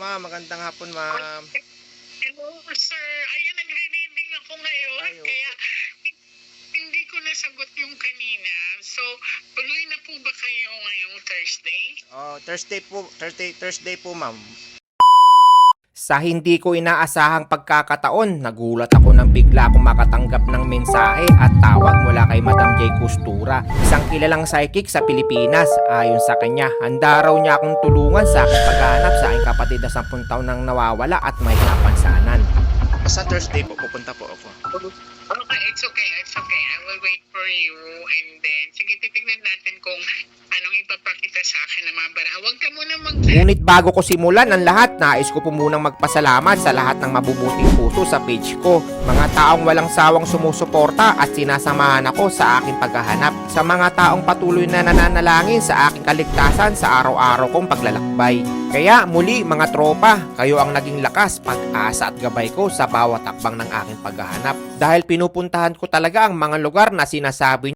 Ma'am, magandang hapon, ma'am. Hello, sir. Ayan, nagre-reading ako ngayon. Ay, opo. Kaya hindi ko nasagot yung kanina. So, tuloy na po ba kayo ngayong Thursday? Thursday po, ma'am. Sa hindi ko inaasahang pagkakataon, nagulat ako nang bigla akong makatanggap ng mensahe at tawag mula kay Madam J. Costura, isang kilalang psychic sa Pilipinas. Ayon sa kanya, handa raw niya akong tulungan sa aking paghahanap sa aking kapatid na 10 taon nang nawawala at may kapansanan. Sa Thursday po, pupunta po ako. Okay, it's okay. It's okay. I will wait for you. And then, sige, titignan natin kung anong ipapakita sa akin ng mga bara. Huwag ka muna Ngunit bago ko simulan ang lahat, nais ko po munang magpasalamat sa lahat ng mabubuting puso sa page ko. Mga taong walang sawang sumusuporta at sinasamahan ako sa aking paghahanap. Sa mga taong patuloy na nananalangin sa aking kaligtasan sa araw-araw kong paglalakbay. Kaya muli mga tropa, kayo ang naging lakas, pag-asa at gabay ko sa bawat takbang ng aking paghahanap. Dahil pinupuntahan ko talaga ang mga lugar na sinasabi